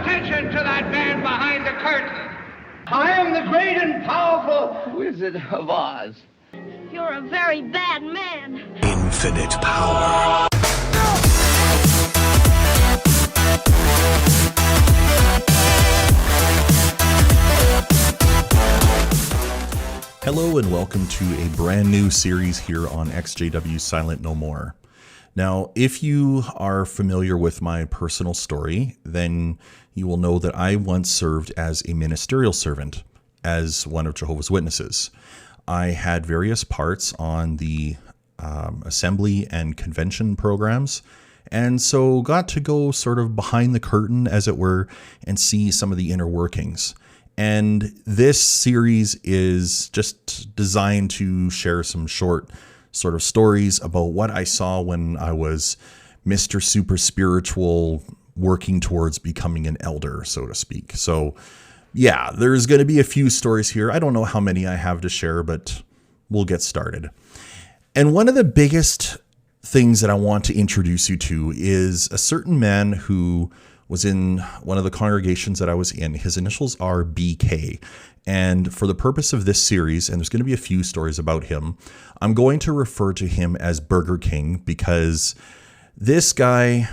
attention to that man behind the curtain. I am the great and powerful Wizard of Oz. You're a very bad man. Infinite power. Hello and welcome to a brand new series here on XJW Silent No More. Now, if you are familiar with my personal story, then you will know that I once served as a ministerial servant as one of Jehovah's Witnesses. I had various parts on the assembly and convention programs, and so got to go sort of behind the curtain, as it were, and see some of the inner workings. And this series is just designed to share some short sort of stories about what I saw when I was Mr. Super Spiritual, working towards becoming an elder, so to speak. So yeah, there's going to be a few stories here. I don't know how many I have to share, but we'll get started. And one of the biggest things that I want to introduce you to is a certain man who was in one of the congregations that I was in. His initials are BK. And for the purpose of this series, and there's going to be a few stories about him, I'm going to refer to him as Burger King, because this guy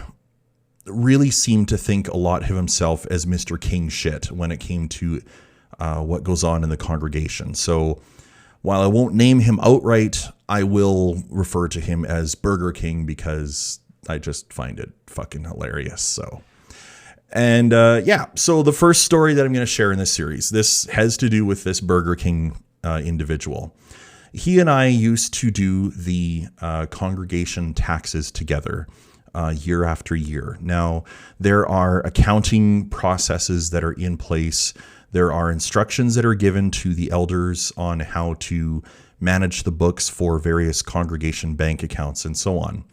really seemed to think a lot of himself as Mr. King shit when it came to what goes on in the congregation. So while I won't name him outright, I will refer to him as Burger King because I just find it fucking hilarious. So the first story that I'm going to share in this series, this has to do with this Burger King individual. He and I used to do the congregation taxes together year after year. Now, there are accounting processes that are in place. There are instructions that are given to the elders on how to manage the books for various congregation bank accounts and so on.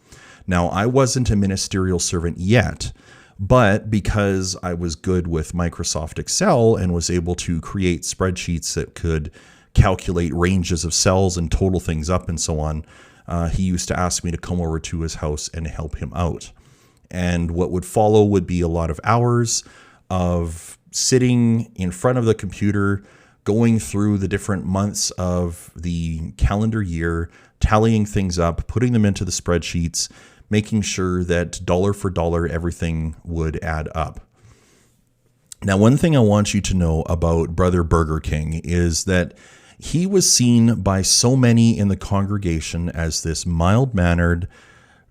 Now, I wasn't a ministerial servant yet, but because I was good with Microsoft Excel and was able to create spreadsheets that could calculate ranges of cells and total things up and so on, he used to ask me to come over to his house and help him out. And what would follow would be a lot of hours of sitting in front of the computer, going through the different months of the calendar year, tallying things up, putting them into the spreadsheets, making sure that dollar for dollar everything would add up. Now, one thing I want you to know about Brother Burger King is that he was seen by so many in the congregation as this mild-mannered,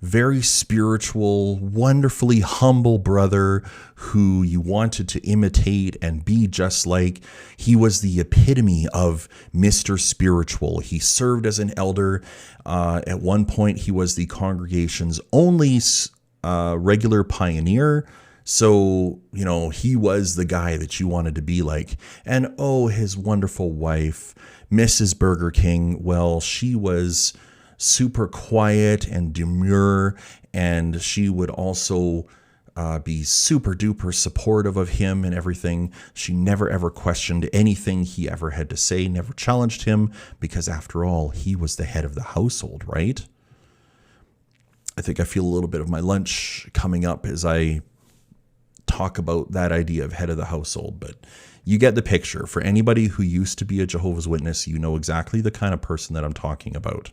very spiritual, wonderfully humble brother who you wanted to imitate and be just like. He was the epitome of Mr. Spiritual. He served as an elder. At one point, he was the congregation's only regular pioneer. So, you know, he was the guy that you wanted to be like. And oh, his wonderful wife, Mrs. Burger King, well, she was super quiet and demure, and she would also be super duper supportive of him and everything. She never ever questioned anything he ever had to say, never challenged him, because after all, he was the head of the household, right? I think I feel a little bit of my lunch coming up as I talk about that idea of head of the household, but you get the picture. For anybody who used to be a Jehovah's Witness, you know exactly the kind of person that I'm talking about.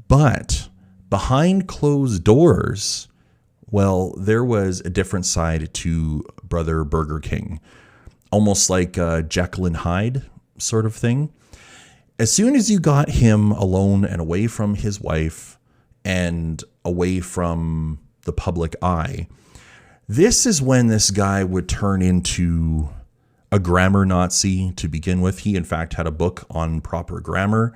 But behind closed doors, well, there was a different side to Brother Burger King, almost like Jekyll and Hyde sort of thing. As soon as you got him alone and away from his wife and away from the public eye, this is when this guy would turn into a grammar Nazi to begin with. He, in fact, had a book on proper grammar,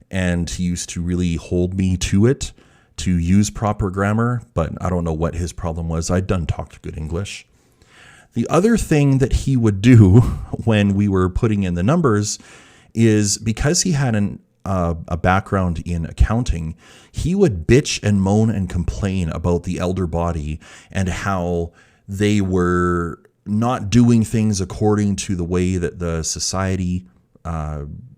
and he used to really hold me to it, to use proper grammar, but I don't know what his problem was. I done talked good English. The other thing that he would do when we were putting in the numbers is, because he had a background in accounting, he would bitch and moan and complain about the elder body and how they were not doing things according to the way that the society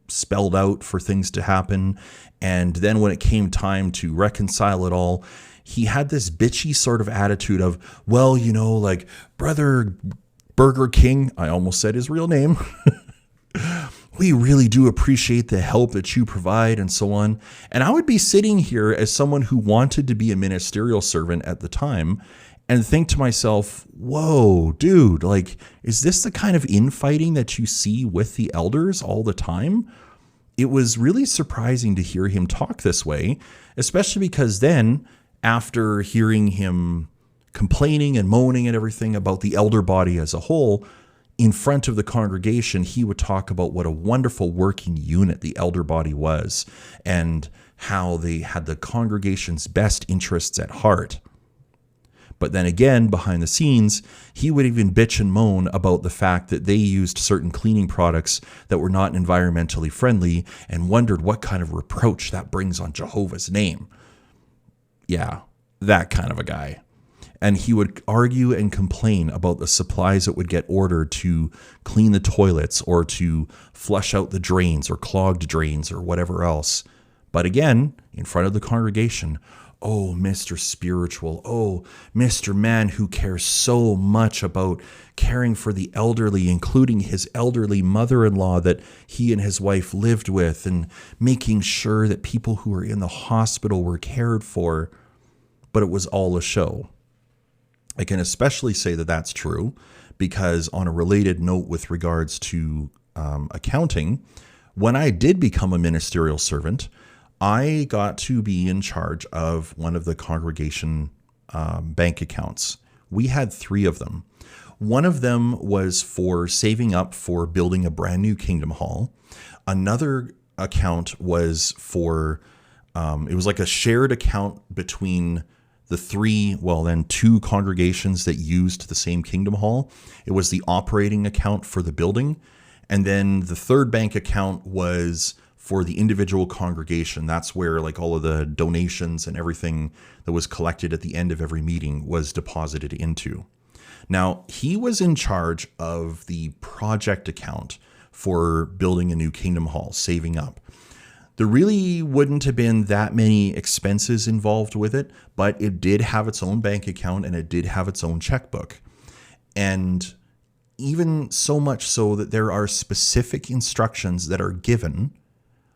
spelled out for things to happen. And then when it came time to reconcile it all, he had this bitchy sort of attitude of, well, like, Brother Burger King, I almost said his real name. We really do appreciate the help that you provide and so on. And I would be sitting here as someone who wanted to be a ministerial servant at the time and think to myself, whoa, dude, like, is this the kind of infighting that you see with the elders all the time? It was really surprising to hear him talk this way, especially because then, after hearing him complaining and moaning and everything about the elder body as a whole, in front of the congregation, he would talk about what a wonderful working unit the elder body was and how they had the congregation's best interests at heart. But then again, behind the scenes, he would even bitch and moan about the fact that they used certain cleaning products that were not environmentally friendly and wondered what kind of reproach that brings on Jehovah's name. Yeah, that kind of a guy. And he would argue and complain about the supplies that would get ordered to clean the toilets or to flush out the drains or clogged drains or whatever else. But again, in front of the congregation, oh, Mr. Spiritual, oh, Mr. Man who cares so much about caring for the elderly, including his elderly mother-in-law that he and his wife lived with, and making sure that people who were in the hospital were cared for. But it was all a show. I can especially say that that's true because, on a related note with regards to accounting, when I did become a ministerial servant, I got to be in charge of one of the congregation bank accounts. We had 3 of them. One of them was for saving up for building a brand new Kingdom Hall. Another account was for, it was like a shared account between the 2 congregations that used the same Kingdom Hall. It was the operating account for the building. And then the 3rd bank account was for the individual congregation. That's where like all of the donations and everything that was collected at the end of every meeting was deposited into. Now, he was in charge of the project account for building a new Kingdom Hall, saving up. There really wouldn't have been that many expenses involved with it, but it did have its own bank account and it did have its own checkbook. And even so much so that there are specific instructions that are given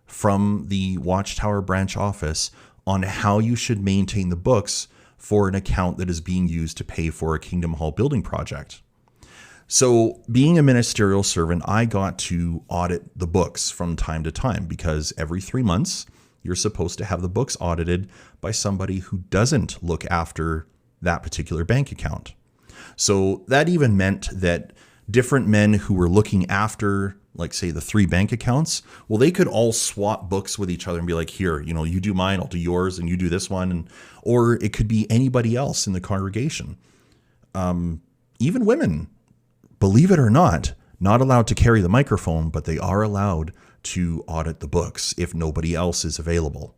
from the Watchtower branch office on how you should maintain the books for an account that is being used to pay for a Kingdom Hall building project. So being a ministerial servant, I got to audit the books from time to time because every 3 months, you're supposed to have the books audited by somebody who doesn't look after that particular bank account. So that even meant that different men who were looking after, like, say, the 3 bank accounts, well, they could all swap books with each other and be like, here, you do mine, I'll do yours, and you do this one. Or it could be anybody else in the congregation. Even women, believe it or not allowed to carry the microphone, but they are allowed to audit the books if nobody else is available.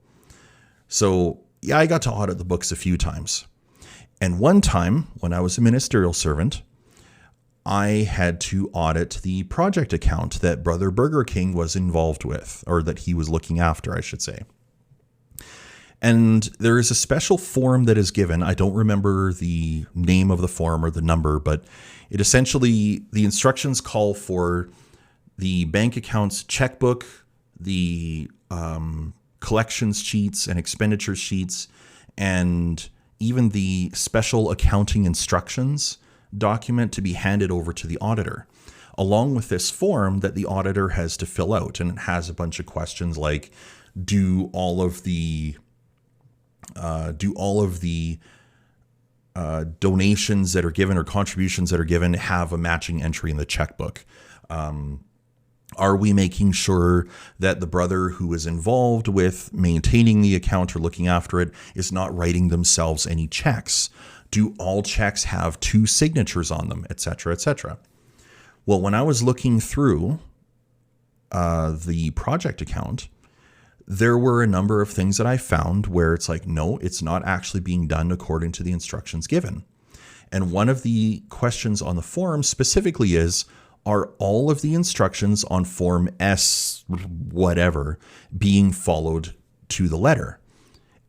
So, yeah, I got to audit the books a few times. And one time, when I was a ministerial servant, I had to audit the project account that Brother Burger King was involved with, or that he was looking after, I should say. And there is a special form that is given. I don't remember the name of the form or the number, but it essentially, the instructions call for the bank account's checkbook, the collections sheets and expenditure sheets, and even the special accounting instructions document to be handed over to the auditor, along with this form that the auditor has to fill out. And it has a bunch of questions like, do all of the donations that are given or contributions that are given have a matching entry in the checkbook? Are we making sure that the brother who is involved with maintaining the account or looking after it is not writing themselves any checks? Do all checks have 2 signatures on them, etc., etc.? Well, when I was looking through the project account, there were a number of things that I found where it's like, no, it's not actually being done according to the instructions given. And one of the questions on the form specifically is, are all of the instructions on form S whatever being followed to the letter?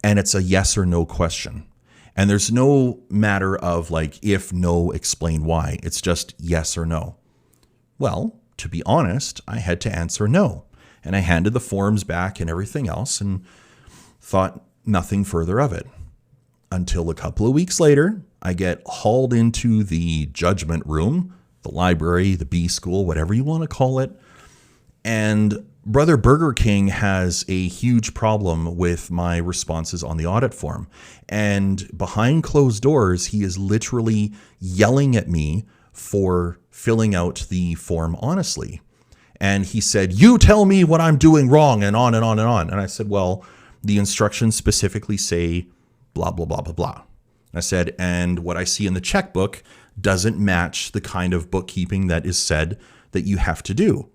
And it's a yes or no question. And there's no matter of like, if, no, explain why. It's just yes or no. Well, to be honest, I had to answer no. And I handed the forms back and everything else and thought nothing further of it. Until a couple of weeks later, I get hauled into the judgment room, the library, the B school, whatever you want to call it. And Brother Burger King has a huge problem with my responses on the audit form. And behind closed doors, he is literally yelling at me for filling out the form honestly. And he said, "You tell me what I'm doing wrong," and on and on and on. And I said, "Well, the instructions specifically say blah, blah, blah, blah, blah." I said, "And what I see in the checkbook doesn't match the kind of bookkeeping that is said that you have to do."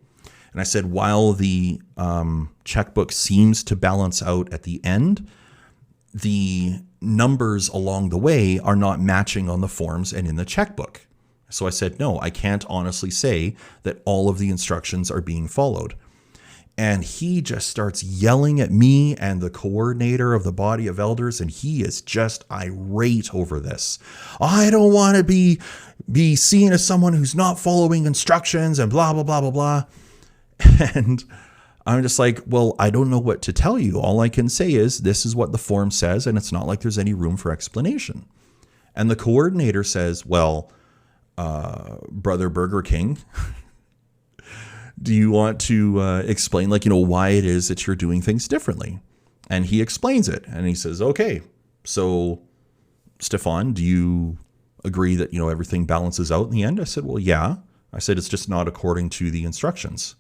And I said, while the checkbook seems to balance out at the end, the numbers along the way are not matching on the forms and in the checkbook. So I said, no, I can't honestly say that all of the instructions are being followed. And he just starts yelling at me and the coordinator of the body of elders, and he is just irate over this. "I don't want to be seen as someone who's not following instructions and blah, blah, blah, blah, blah." And I'm just like, well, I don't know what to tell you. All I can say is this is what the form says, and it's not like there's any room for explanation. And the coordinator says, "Well, Brother Burger King, do you want to explain, like, why it is that you're doing things differently?" And he explains it. And he says, "Okay, so Stefan, do you agree that, everything balances out in the end?" I said, "Well, yeah." I said, "It's just not according to the instructions."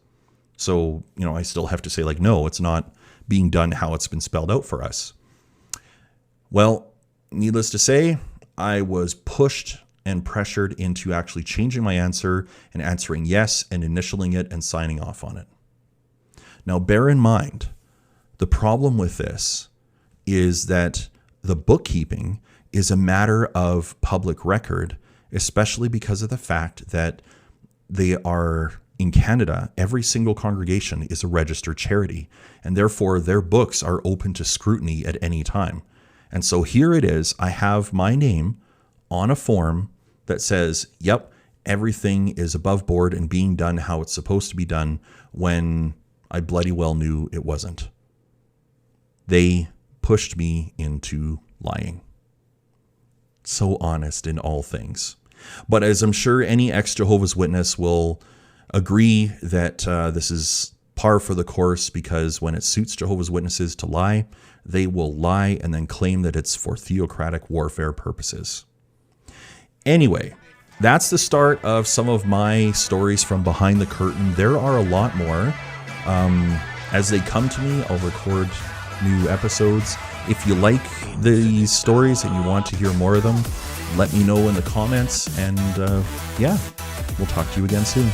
So, I still have to say, like, no, it's not being done how it's been spelled out for us. Well, needless to say, I was pushed and pressured into actually changing my answer and answering yes and initialing it and signing off on it. Now, bear in mind, the problem with this is that the bookkeeping is a matter of public record, especially because of the fact that they are, in Canada, every single congregation is a registered charity, and therefore their books are open to scrutiny at any time. And so here it is, I have my name on a form that says, yep, everything is above board and being done how it's supposed to be done, when I bloody well knew it wasn't. They pushed me into lying. So honest in all things. But as I'm sure any ex-Jehovah's Witness will agree that this is par for the course, because when it suits Jehovah's Witnesses to lie, they will lie and then claim that it's for theocratic warfare purposes. Anyway, that's the start of some of my stories from behind the curtain. There are a lot more. As they come to me, I'll record new episodes. If you like these stories and you want to hear more of them, let me know in the comments. And yeah, we'll talk to you again soon.